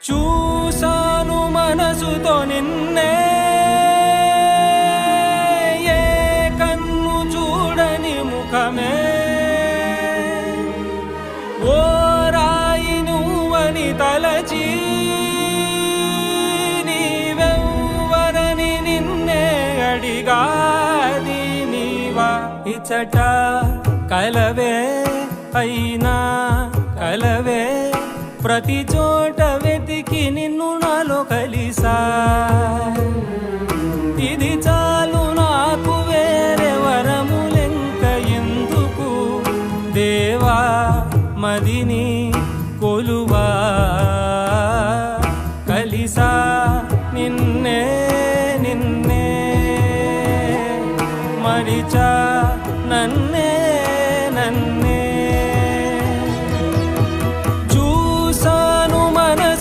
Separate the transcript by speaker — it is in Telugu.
Speaker 1: చూసాను మనసుతో నిన్నే, ఏ కన్ను చూడని ముఖమే, ఓ రాయి నువ్వని తలచి నీవెవ్వరని నిన్నే అడిగాది నీవా. ఇచ్చట కలవే అయినా కలవే, ప్రతి చోట వెతికి నిన్ను నాలో కలిసా. ఇది చాలు నాకు, వేరే వరములెంక ఎందుకు, దేవా మదిని కొలువా. కలిసా నిన్నే నిన్నే మరిచా